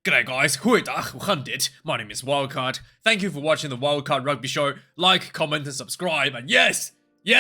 G'day guys, goeiedag, hoe gaan dit? My name is Wildkard. Thank you for watching the Wildkard Rugby Show. Like, comment and subscribe. And yes, you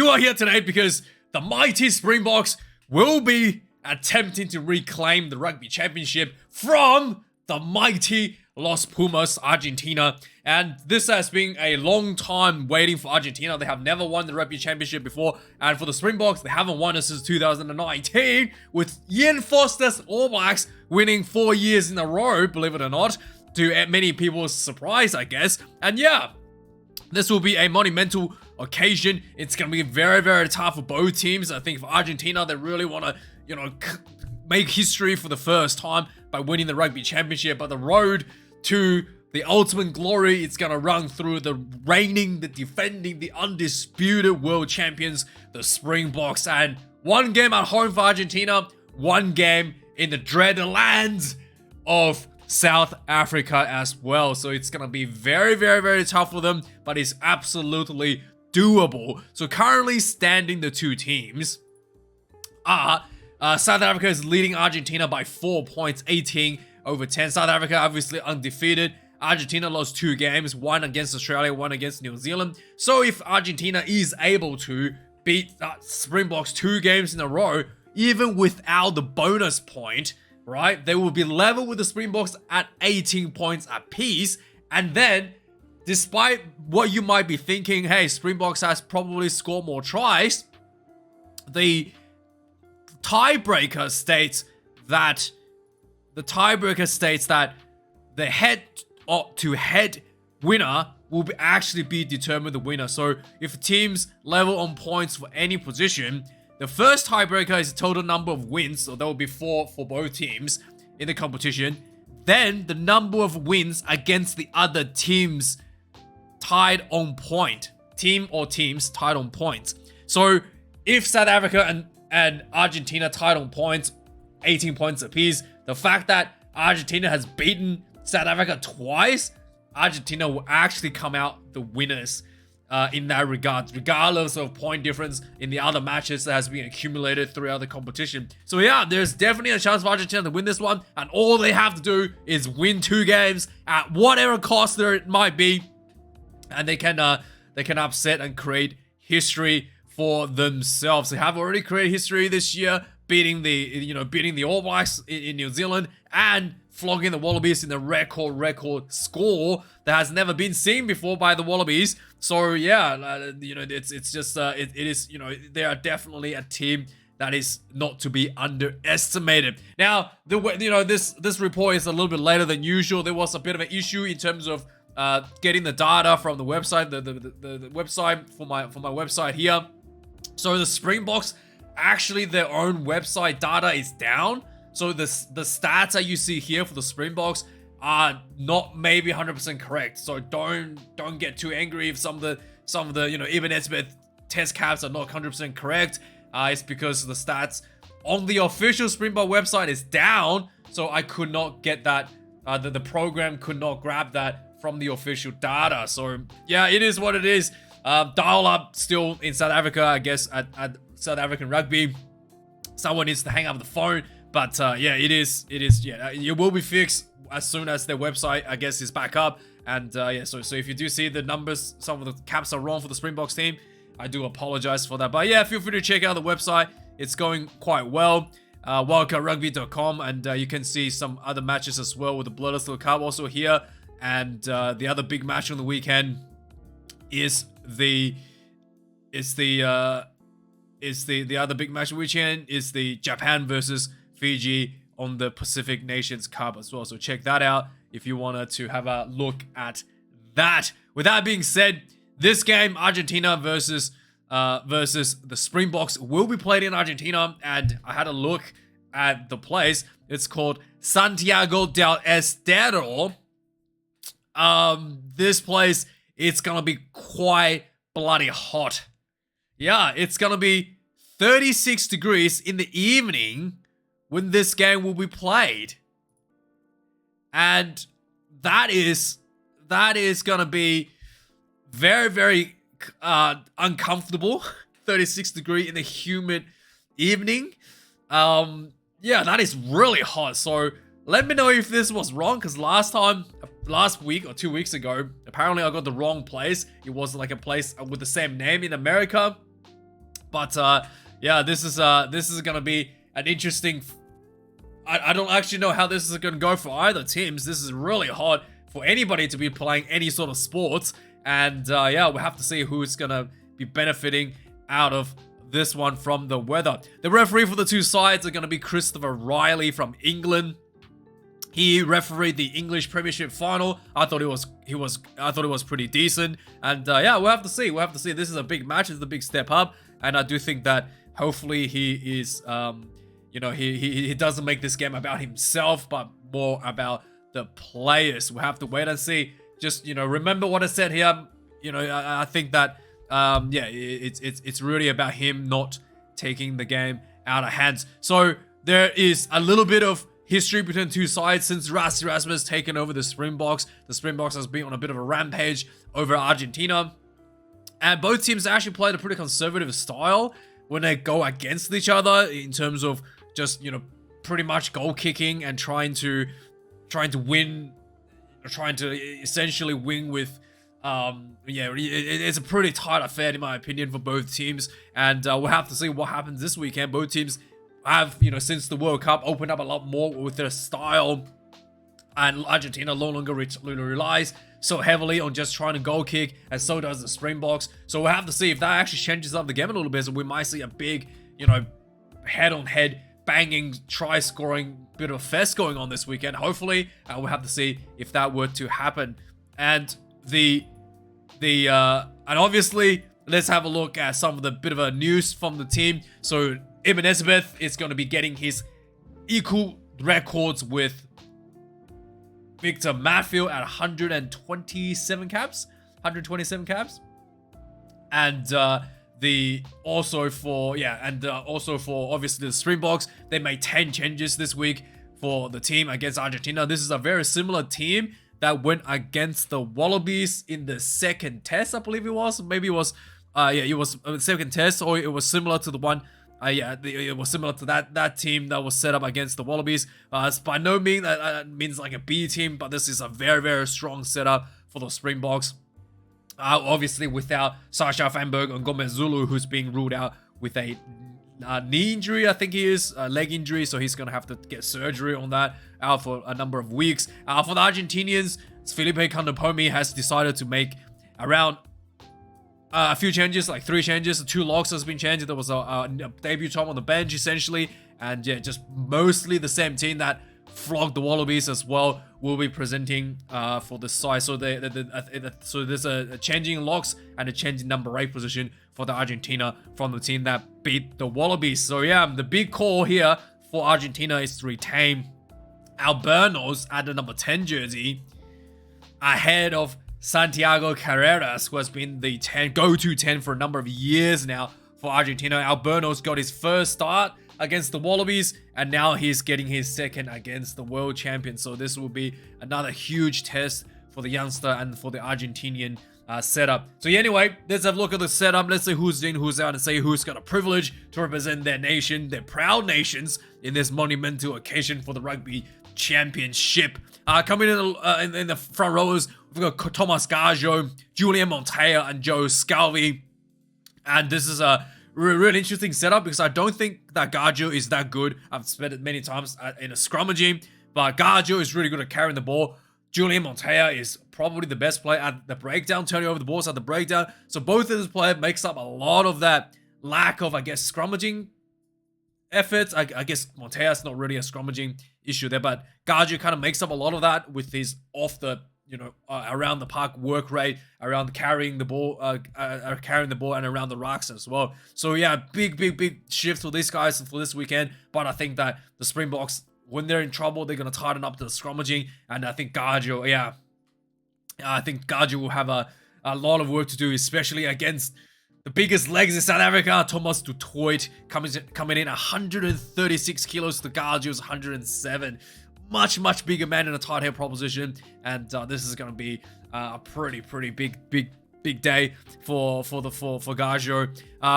are here today because the mighty Springboks will be attempting to reclaim the Rugby Championship from the mighty Los Pumas, Argentina. And this has been a long time waiting for Argentina. They have never won the Rugby Championship before. And for the Springboks, they haven't won it since 2019, with Ian Foster's All Blacks winning 4 years in a row, believe it or not, to many people's surprise, I guess. And yeah, this will be a monumental occasion. It's going to be very, very tough for both teams. I think for Argentina, they really want to, make history for the first time by winning the Rugby Championship. But the road to the ultimate glory, it's going to run through the reigning, the defending, the undisputed world champions, the Springboks. And one game at home for Argentina, one game in the dreaded lands of South Africa as well. So it's going to be very, very, very tough for them, but it's absolutely doable. So currently standing, the two teams are South Africa is leading Argentina by 4 points, 18-10. South Africa obviously undefeated. Argentina lost 2 games, one against Australia, one against New Zealand. So if Argentina is able to beat Springboks 2 games in a row, even without the bonus point, right, they will be level with the Springboks at 18 points apiece. And then, despite what you might be thinking, hey, Springboks has probably scored more tries, the tiebreaker states that the head-to-head winner will actually be determined the winner. So if teams level on points for any position, the first tiebreaker is the total number of wins, so that will be 4 for both teams in the competition. Then the number of wins against the other teams tied on point. Team or teams tied on points. So if South Africa and Argentina tied on points, 18 points apiece, the fact that Argentina has beaten South Africa twice, Argentina will actually come out the winners in that regard, regardless of point difference in the other matches that has been accumulated throughout the competition. So yeah, there's definitely a chance for Argentina to win this one, and all they have to do is win 2 games at whatever cost there it might be, and they can upset and create history for themselves. They have already created history this year, beating the All Blacks in New Zealand and flogging the Wallabies in the record score that has never been seen before by the Wallabies. So yeah, it's just it is, they are definitely a team that is not to be underestimated. Now, this report is a little bit later than usual. There was a bit of an issue in terms of getting the data from the website, the website for my website here. So the Springboks, actually their own website data is down. So the stats that you see here for the Springboks are not maybe 100% correct. So don't get too angry if some of the Ibn Esbeth test caps are not 100% correct. It's because the stats on the official Springbok website is down. So I could not get that. The program could not grab that from the official data. So yeah, it is what it is. Dial up still in South Africa, I guess, at South African Rugby. Someone needs to hang up the phone. But yeah, it is. Yeah, it will be fixed as soon as their website, I guess, is back up. And yeah, so if you do see the numbers, some of the caps are wrong for the Springboks team, I do apologize for that. But yeah, feel free to check out the website. It's going quite well. wildcardrugby.com, and you can see some other matches as well with the Bloodless Little Cup also here. And the other big match on the weekend is the other big match of the weekend is the Japan versus Fiji on the Pacific Nations Cup as well. So check that out if you wanted to have a look at that. With that being said, this game, Argentina versus the Springboks, will be played in Argentina, and I had a look at the place. It's called Santiago del Estero. This place, it's gonna be quite bloody hot. Yeah, it's gonna be 36 degrees in the evening when this game will be played. And that is gonna be very, very uncomfortable. 36 degree in the humid evening. Yeah, that is really hot. So let me know if this was wrong, because last week or 2 weeks ago, apparently I got the wrong place. It was like a place with the same name in America. But yeah, this is gonna be an interesting. I don't actually know how this is gonna go for either teams. This is really hard for anybody to be playing any sort of sports, and yeah, we'll have to see who's gonna be benefiting out of this one from the weather. The referee for the two sides are gonna be Christopher Riley from England. He refereed the English Premiership final. I thought it was pretty decent, and yeah, we'll have to see. We'll have to see. This is a big match. It's a big step up, and I do think that hopefully he is, you know, he doesn't make this game about himself, but more about the players. We'll have to wait and see. Just, you know, remember what I said here. You know, I think that yeah, it's really about him not taking the game out of hands. So there is a little bit of history between the two sides since Rassi Rasmus taken over the Springboks. The Springboks has been on a bit of a rampage over Argentina, and both teams actually played a pretty conservative style when they go against each other in terms of just, you know, pretty much goal kicking and trying to win, trying to essentially win with. Yeah, it's a pretty tight affair in my opinion for both teams, and we'll have to see what happens this weekend. Both teams have, you know, since the World Cup, opened up a lot more with their style, and Argentina no longer relies so heavily on just trying to goal kick, and so does the Springboks. So we'll have to see if that actually changes up the game a little bit, so we might see a big, you know, head-on-head banging, try-scoring bit of fest going on this weekend, hopefully. We'll have to see if that were to happen. And and obviously, let's have a look at some of the bit of a news from the team. So Ibn Elizabeth is going to be getting his equal records with Victor Matfield at 127 caps. And also for obviously the Springboks, they made 10 changes this week for the team against Argentina. This is a very similar team that went against the Wallabies in the second test, I believe it was. Maybe it was, yeah, it was a second test, or it was similar to the one, yeah, it was similar to that team that was set up against the Wallabies. It's by no means that means like a B team, but this is a very, very strong setup for the Springboks. Obviously without Sasha Fanberg and Gomez Zulu, who's being ruled out with a knee injury, I think he is, leg injury, so he's gonna have to get surgery on that, out for a number of weeks. For the Argentinians, Felipe Candopomi has decided to make around a few changes, like 3 changes. 2 locks has been changed. There was a debutant on the bench essentially, and yeah, just mostly the same team that flogged the Wallabies as well will be presenting for the side. So so there's a changing locks and a changing number 8 position for the Argentina from the team that beat the Wallabies. So yeah, the big call here for Argentina is to retain Albernos at the number 10 jersey ahead of Santiago Carreras, who has been the go-to 10 for a number of years now for Argentina. Albernos got his first start against the Wallabies, and now he's getting his second against the world champion. So this will be another huge test for the youngster and for the Argentinian setup. So yeah, anyway, let's have a look at the setup. Let's see who's in, who's out, and see who's got a privilege to represent their nation, their proud nations, in this monumental occasion for the Rugby Championship. Coming in the front rowers, we've got Thomas Gaggio, Julian Montoya, and Joe Scalvi. And this is a really interesting setup because I don't think that Gaggio is that good. I've said it many times in a scrummaging, but Gaggio is really good at carrying the ball. Julian Montoya is probably the best player at the breakdown, turning over the balls at the breakdown. So both of these players makes up a lot of that lack of, I guess, scrummaging efforts. I guess Montoya's not really a scrummaging issue there, but Gaggio kind of makes up a lot of that with his off the, you know, around the park work rate, around carrying the ball, and around the rocks as well. So yeah, big shift for these guys for this weekend. But I think that the Springboks, when they're in trouble, they're gonna tighten up the scrummaging, and I think Gaggio, yeah, I think Gaggio will have a lot of work to do, especially against the biggest legs in South Africa. Thomas du Toit coming in 136 kilos to Gaggio's 107. Much bigger man in a tight head proposition, and this is going to be a pretty big day for Gaggio.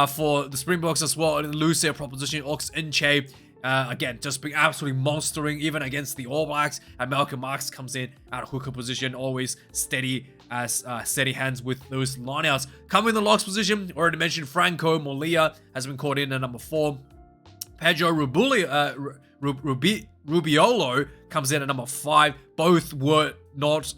For the Springboks as well, in the loose air proposition, Ox Enche Again, just being absolutely monstering even against the All Blacks. And Malcolm Marx comes in at hooker position, always steady as steady hands with those lineouts. Coming in the locks position, already mentioned Franco Molia has been called in at number 4. Pedro Rubiolo comes in at number 5. Both were not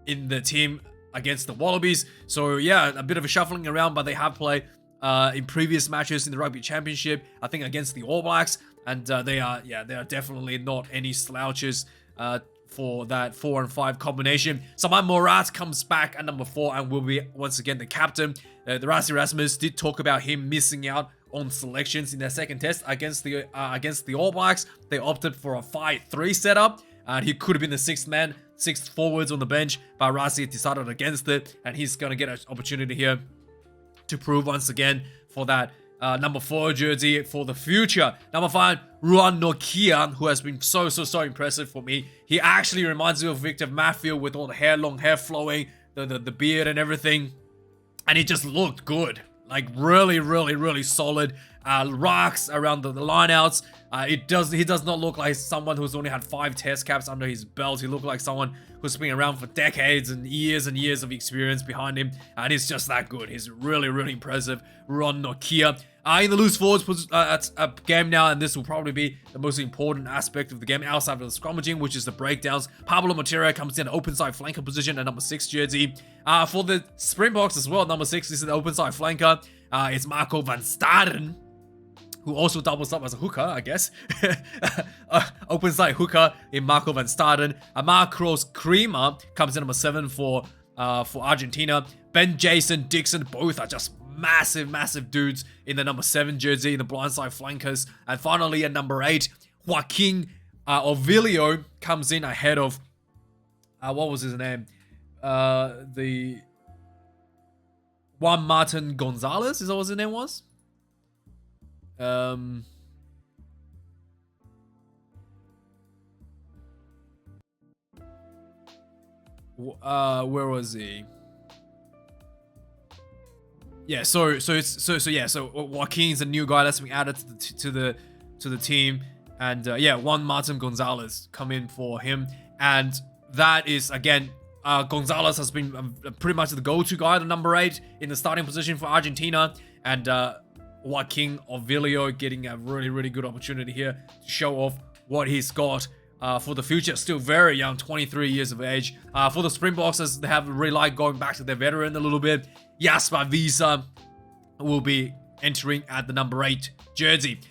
in the team against the Wallabies. So yeah, a bit of a shuffling around, but they have played in previous matches in the Rugby Championship, I think against the All Blacks. And they are definitely not any slouches for that 4 and 5 combination. Saman Morat comes back at number 4 and will be once again the captain. The Rassie Erasmus did talk about him missing out on selections in their second test against the All Blacks. They opted for a 5-3 setup, and he could have been the 6th man, 6th forwards on the bench, but Rassie decided against it, and he's gonna get an opportunity here to prove once again for that number 4 jersey for the future. Number 5, Ruan Nokia, who has been so impressive for me. He actually reminds me of Victor Matfield with all the hair, long hair flowing, the beard and everything. And he just looked good. Like really solid. Rocks around the lineouts. He does not look like someone who's only had 5 test caps under his belt. He looked like someone who's been around for decades and years of experience behind him, and he's just that good. He's really impressive. Ron Nokia. In the loose forwards game now, and this will probably be the most important aspect of the game outside of the scrummaging, which is the breakdowns. Pablo Matera comes in open side flanker position at number 6 jersey. For the Springboks as well, number 6 is an open side flanker. It's Marco van Staden, who also doubles up as a hooker, I guess. Open side hooker in Marco van Staden. Marcos Creamer comes in number 7 for Argentina. Ben Jason Dixon, both are just massive dudes in the number 7 jersey, in the blindside flankers. And finally at number 8, Joaquin Ovilio comes in ahead of what was his name? The Juan Martin Gonzalez, is that what his name was? Where was he? Yeah, so Joaquin's a new guy that's been added to the team, and Juan Martin Gonzalez come in for him, and that is again Gonzalez has been pretty much the go-to guy, the number 8 in the starting position for Argentina, and Joaquin Ovilio getting a really good opportunity here to show off what he's got for the future. Still very young, 23 years of age. For the Springboks, as they have really liked going back to their veteran a little bit, Jasper Visa will be entering at the number 8 jersey.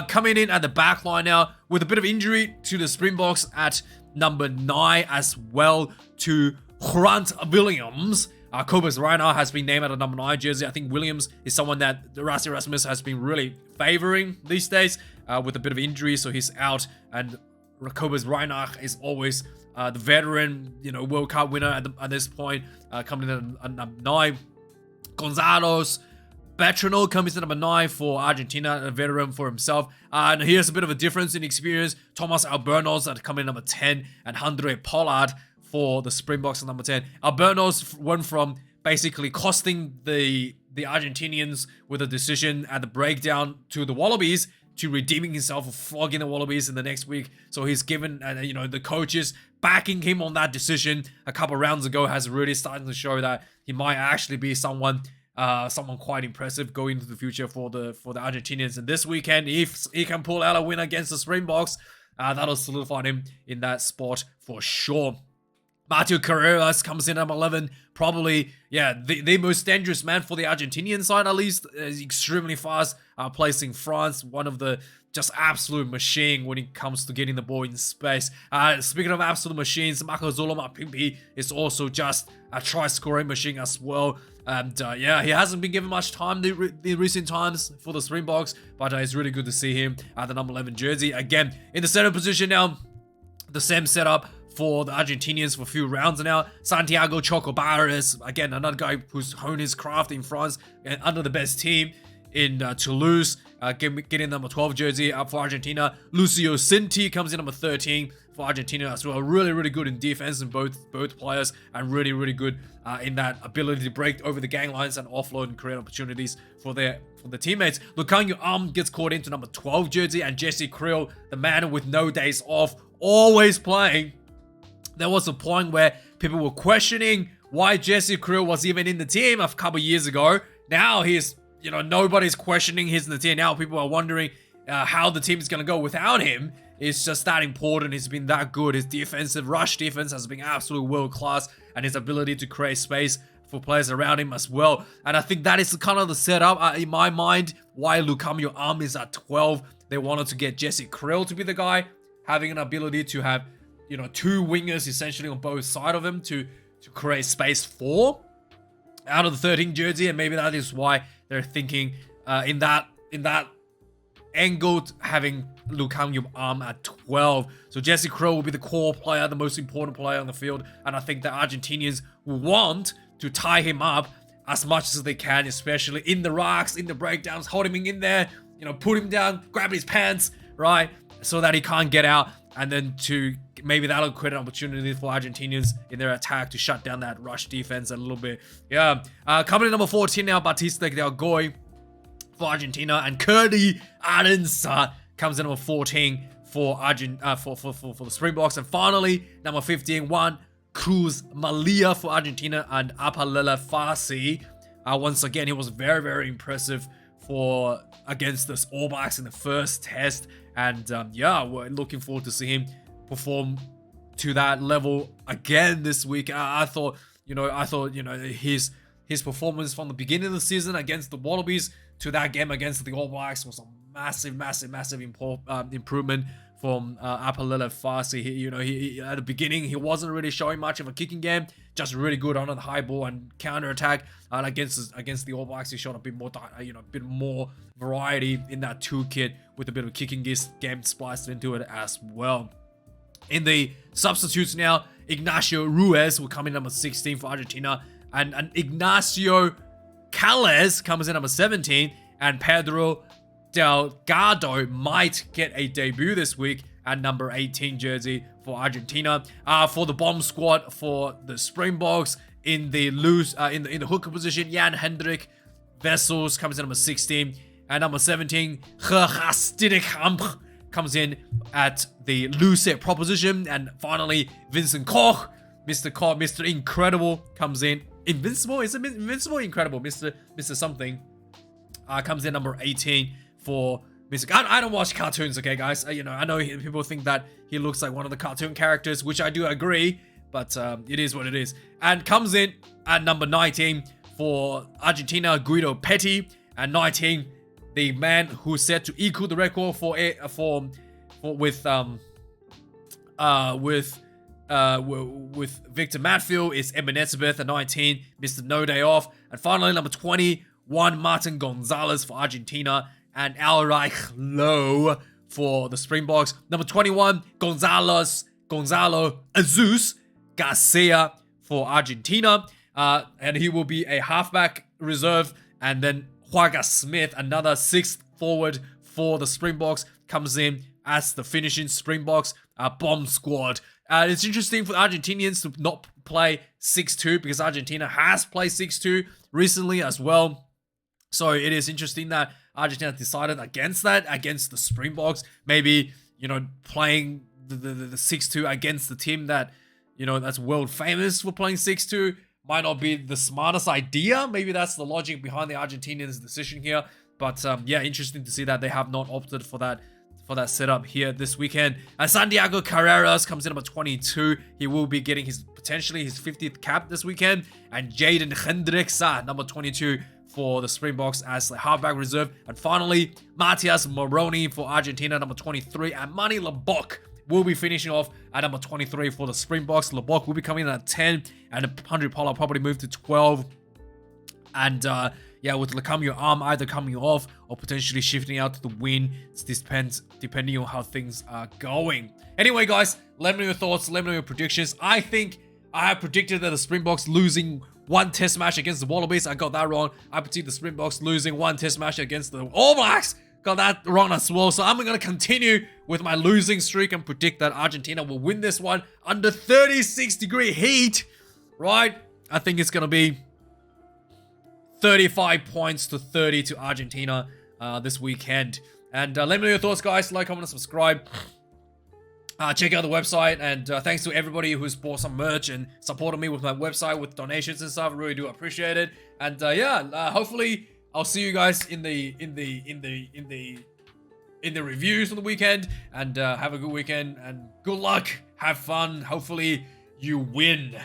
Coming in at the back line now with a bit of injury to the Springboks at number 9 as well to Grant Williams. Cobus Reiner has been named at a number 9 jersey. I think Williams is someone that Rassie Erasmus has been really favoring these days with a bit of injury, so he's out. And Cobus Reiner is always the veteran, World Cup winner at this point, coming in at number 9. Gonzalo's Bertrano comes in number 9 for Argentina, a veteran for himself. And here's a bit of a difference in experience. Thomas Albernos at coming in number 10, and Andre Pollard for the Springboks at number 10. Albernos went from basically costing the Argentinians with a decision at the breakdown to the Wallabies to redeeming himself for flogging the Wallabies in the next week. So he's given, the coaches backing him on that decision a couple rounds ago has really started to show that he might actually be someone quite impressive going into the future for the Argentinians. And this weekend, if he can pull out a win against the Springboks, that'll solidify him in that spot for sure. Mateo Carreras comes in at 11, probably, the most dangerous man for the Argentinian side, at least. Is extremely fast, placing France, one of the just absolute machine when it comes to getting the ball in space. Speaking of absolute machines, Marco Zoloma Pimpi is also just a try-scoring machine as well. And he hasn't been given much time in recent times for the Springboks, but it's really good to see him at the number 11 jersey. Again, in the center position now, the same setup for the Argentinians for a few rounds now. Santiago Chocobares, again, another guy who's honed his craft in France and under the best team in Toulouse, getting number 12 jersey up for Argentina. Lucio Cinti comes in number 13 for Argentina as well. Really good in defense in both players, and really good in that ability to break over the gang lines and offload and create opportunities for for the teammates. Lukhanyo gets called into number 12 jersey, and Jesse Krill, the man with no days off, always playing. There was a point where people were questioning why Jesse Krill was even in the team a couple years ago. Now he's, nobody's questioning he's in the team. Now people are wondering how the team is going to go without him. It's just that important. He's been that good. His defensive rush defense has been absolute world class, and his ability to create space for players around him as well. And I think that is kind of the setup in my mind why Lukhanyo is at 12. They wanted to get Jesse Krill to be the guy, having an ability to have, two wingers essentially on both sides of him to create space for out of the 13 jersey. And maybe that is why they're thinking in that angle, having Lukhanyo at 12. So Jesse Krill will be the core player, the most important player on the field, and I think the Argentinians will want to tie him up as much as they can, especially in the rocks, in the breakdowns, hold him in there, put him down, grab his pants, right, so that he can't get out, and then to maybe that'll create an opportunity for Argentinians in their attack to shut down that rush defense a little bit. Yeah, coming in number 14 now, Batista Del Goy for Argentina, and Kurdi Adensa comes in number 14 for the Springboks, and finally number 15, Juan Cruz Malia for Argentina, and Apalela Farsi. Once again, he was very, very impressive against the All Blacks in the first test, and we're looking forward to see him perform to that level again this week. I thought his performance from the beginning of the season against the Wallabies to that game against the All Blacks was a massive improvement from Apalela Farsi. He at the beginning, he wasn't really showing much of a kicking game, just really good on the high ball and counter attack. And against the All Blacks, he showed a bit more variety in that toolkit with a bit of kicking game spliced into it as well. In the substitutes now, Ignacio Ruiz will come in number 16 for Argentina, and Ignacio Calles comes in number 17, and Pedro Delgado might get a debut this week at number 18 jersey for Argentina. For the bomb squad for the Springboks, in the in the hooker position, Jan Hendrik Vessels comes in number 16, and number 17 Gerhastinkamp comes in at the loose set proposition. And finally, Vincent Koch, Mr. Incredible, comes in. Invincible? Is it Invincible? Incredible, Mr. Something, comes in number 18 for Mr. I don't watch cartoons, okay, guys? I know people think that he looks like one of the cartoon characters, which I do agree, but it is what it is. And comes in at number 19 for Argentina, Guido Petty, and 19, the man who's set to equal the record with Victor Matfield is Eben Etzebeth at 19, Mr. No Day Off. And finally, number 20, Juan Martin Gonzalez for Argentina, and Alreich Low for the Springboks. Number 21, Gonzalo Azus Garcia for Argentina, and he will be a halfback reserve. And then Huaga Smith, another sixth forward for the Springboks, comes in as the finishing Springboks bomb squad. It's interesting for the Argentinians to not play 6-2, because Argentina has played 6-2 recently as well. So it is interesting that Argentina decided against the Springboks. Maybe, playing the 6-2 against the team that, that's world famous for playing 6-2 might not be the smartest idea. Maybe that's the logic behind the Argentinians' decision here. But interesting to see that they have not opted for that setup here this weekend. Santiago Carreras comes in number 22. He will be getting potentially his 50th cap this weekend. And Jaden Hendricks, number 22 for the Springboks as the halfback reserve. And finally, Matias Moroni for Argentina, number 23. And Manny Lebok will be finishing off at number 23 for the Springboks. Lebok will be coming in at 10, and Andre Pollard probably moved to 12. And with Lukhanyo either coming off or potentially shifting out to the win. This depends depending on how things are going. Anyway, guys, let me know your thoughts. Let me know your predictions. I think I have predicted that the Springboks losing one test match against the Wallabies. I got that wrong. I predicted the Springboks losing one test match against the All Blacks. Got that wrong as well. So I'm going to continue with my losing streak and predict that Argentina will win this one under 36-degree heat. Right? I think it's going to be 35 points to 30 to Argentina this weekend. And let me know your thoughts, guys. Like, comment, and subscribe. Check out the website, and thanks to everybody who's bought some merch and supported me with my website with donations and stuff. I really do appreciate it. And hopefully I'll see you guys in the reviews on the weekend. And have a good weekend and good luck. Have fun. Hopefully you win.